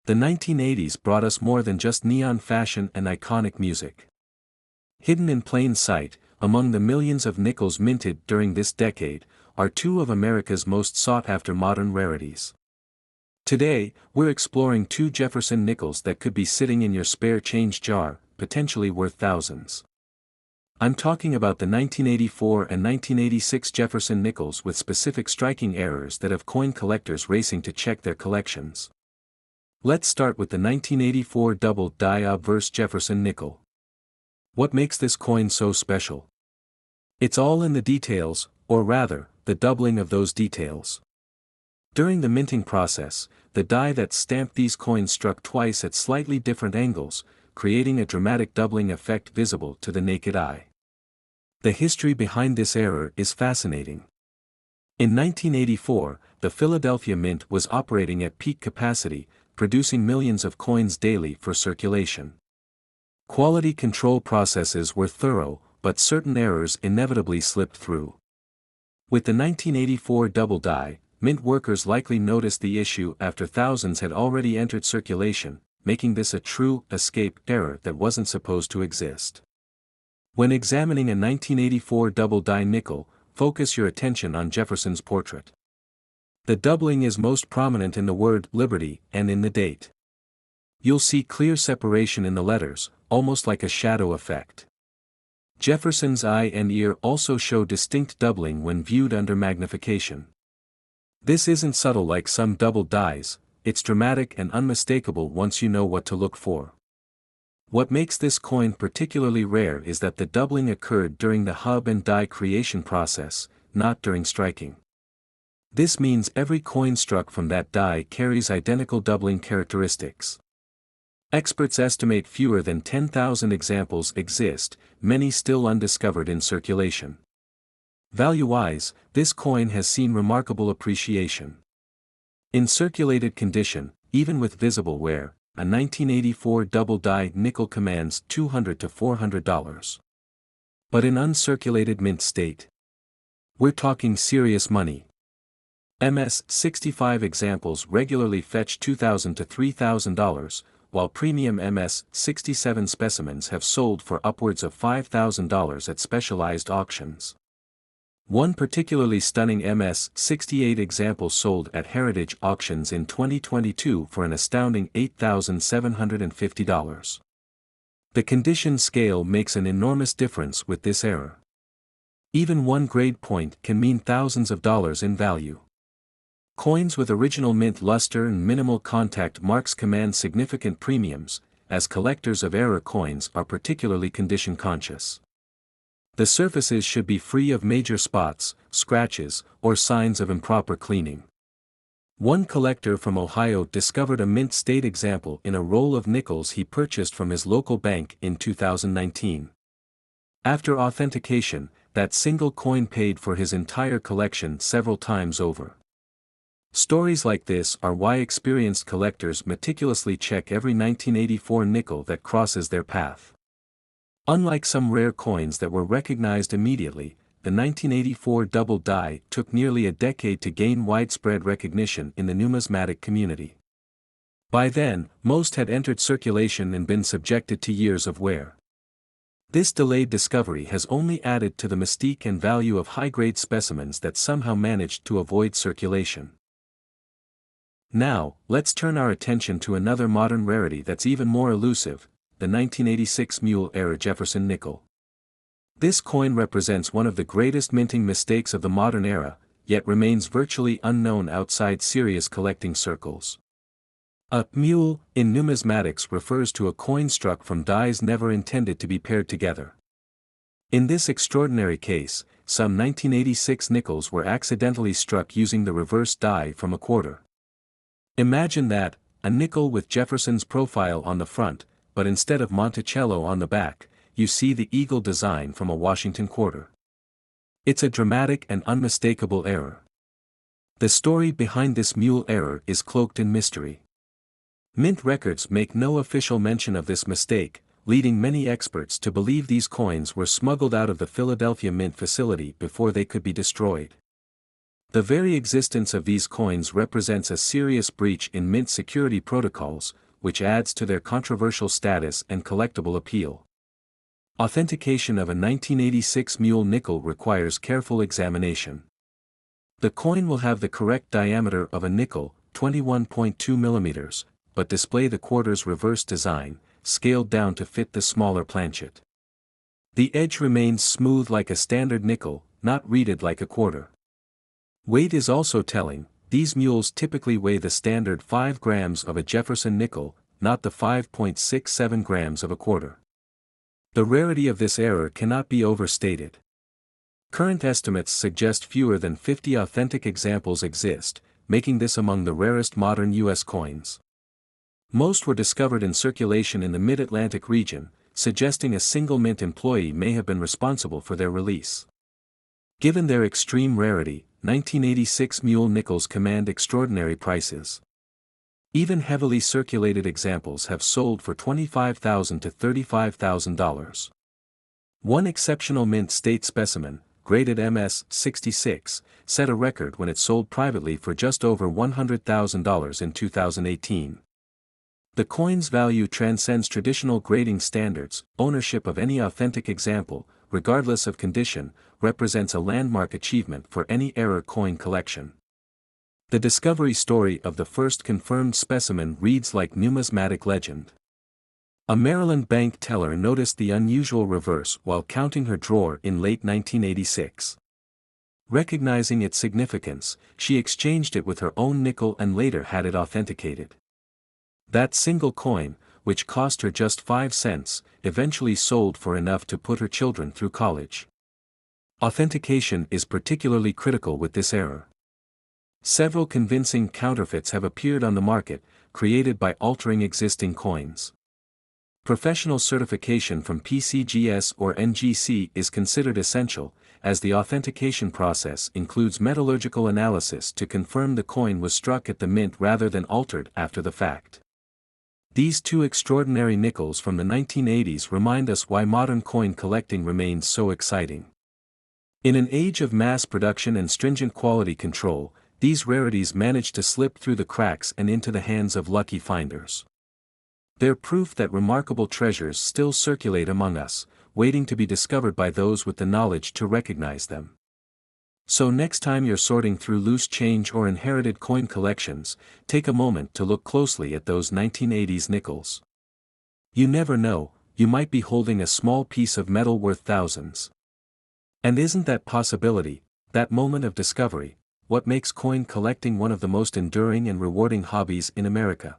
The 1980s brought us more than just neon fashion and iconic music. Hidden in plain sight, among the millions of nickels minted during this decade, are two of America's most sought-after modern rarities. Today, we're exploring two Jeffreson nickels that could be sitting in your spare change jar, potentially worth thousands. I'm talking about the 1984 and 1986 Jeffreson nickels with specific striking errors that have coin collectors racing to check their collections. Let's start with the 1984 double-die obverse Jeffreson nickel. What makes this coin so special? It's all in the details, or rather, the doubling of those details. During the minting process, the die that stamped these coins struck twice at slightly different angles, creating a dramatic doubling effect visible to the naked eye. The history behind this error is fascinating. In 1984, the Philadelphia Mint was operating at peak capacity, producing millions of coins daily for circulation. Quality control processes were thorough, but certain errors inevitably slipped through. With the 1984 double die, mint workers likely noticed the issue after thousands had already entered circulation, making this a true escape error that wasn't supposed to exist. When examining a 1984 double die nickel, focus your attention on Jeffreson's portrait. The doubling is most prominent in the word Liberty and in the date. You'll see clear separation in the letters, almost like a shadow effect. Jeffreson's eye and ear also show distinct doubling when viewed under magnification. This isn't subtle like some double dies, it's dramatic and unmistakable once you know what to look for. What makes this coin particularly rare is that the doubling occurred during the hub and die creation process, not during striking. This means every coin struck from that die carries identical doubling characteristics. Experts estimate fewer than 10,000 examples exist, many still undiscovered in circulation. Value-wise, this coin has seen remarkable appreciation. In circulated condition, even with visible wear, a 1984 double-die nickel commands $200 to $400. But in uncirculated mint state, we're talking serious money. MS-65 examples regularly fetch $2,000 to $3,000, while premium MS-67 specimens have sold for upwards of $5,000 at specialized auctions. One particularly stunning MS-68 example sold at Heritage Auctions in 2022 for an astounding $8,750. The condition scale makes an enormous difference with this error. Even one grade point can mean thousands of dollars in value. Coins with original mint luster and minimal contact marks command significant premiums, as collectors of error coins are particularly condition conscious. The surfaces should be free of major spots, scratches, or signs of improper cleaning. One collector from Ohio discovered a mint state example in a roll of nickels he purchased from his local bank in 2019. After authentication, that single coin paid for his entire collection several times over. Stories like this are why experienced collectors meticulously check every 1984 nickel that crosses their path. Unlike some rare coins that were recognized immediately, the 1984 double die took nearly a decade to gain widespread recognition in the numismatic community. By then, most had entered circulation and been subjected to years of wear. This delayed discovery has only added to the mystique and value of high-grade specimens that somehow managed to avoid circulation. Now, let's turn our attention to another modern rarity that's even more elusive, the 1986 Mule-era Jeffreson nickel. This coin represents one of the greatest minting mistakes of the modern era, yet remains virtually unknown outside serious collecting circles. A mule, in numismatics, refers to a coin struck from dies never intended to be paired together. In this extraordinary case, some 1986 nickels were accidentally struck using the reverse die from a quarter. Imagine that, a nickel with Jeffreson's profile on the front, but instead of Monticello on the back, you see the eagle design from a Washington quarter. It's a dramatic and unmistakable error. The story behind this mule error is cloaked in mystery. Mint records make no official mention of this mistake, leading many experts to believe these coins were smuggled out of the Philadelphia Mint facility before they could be destroyed. The very existence of these coins represents a serious breach in mint security protocols, which adds to their controversial status and collectible appeal. Authentication of a 1986 mule nickel requires careful examination. The coin will have the correct diameter of a nickel, 21.2 mm, but display the quarters reverse design, scaled down to fit the smaller planchet. The edge remains smooth like a standard nickel, not reeded like a quarter. Weight is also telling. These mules typically weigh the standard 5 grams of a Jeffreson nickel, not the 5.67 grams of a quarter. The rarity of this error cannot be overstated. Current estimates suggest fewer than 50 authentic examples exist, making this among the rarest modern U.S. coins. Most were discovered in circulation in the mid-Atlantic region, suggesting a single mint employee may have been responsible for their release. Given their extreme rarity, 1986 mule nickels command extraordinary prices. Even heavily circulated examples have sold for $25,000 to $35,000. One exceptional mint state specimen, graded MS-66, set a record when it sold privately for just over $100,000 in 2018. The coin's value transcends traditional grading standards. Ownership of any authentic example, regardless of condition, represents a landmark achievement for any era coin collection. The discovery story of the first confirmed specimen reads like numismatic legend. A Maryland bank teller noticed the unusual reverse while counting her drawer in late 1986. Recognizing its significance, she exchanged it with her own nickel and later had it authenticated. That single coin, which cost her just 5 cents, eventually sold for enough to put her children through college. Authentication is particularly critical with this error. Several convincing counterfeits have appeared on the market, created by altering existing coins. Professional certification from PCGS or NGC is considered essential, as the authentication process includes metallurgical analysis to confirm the coin was struck at the mint rather than altered after the fact. These two extraordinary nickels from the 1980s remind us why modern coin collecting remains so exciting. In an age of mass production and stringent quality control, these rarities manage to slip through the cracks and into the hands of lucky finders. They're proof that remarkable treasures still circulate among us, waiting to be discovered by those with the knowledge to recognize them. So next time you're sorting through loose change or inherited coin collections, take a moment to look closely at those 1980s nickels. You never know, you might be holding a small piece of metal worth thousands. And isn't that possibility, that moment of discovery, what makes coin collecting one of the most enduring and rewarding hobbies in America?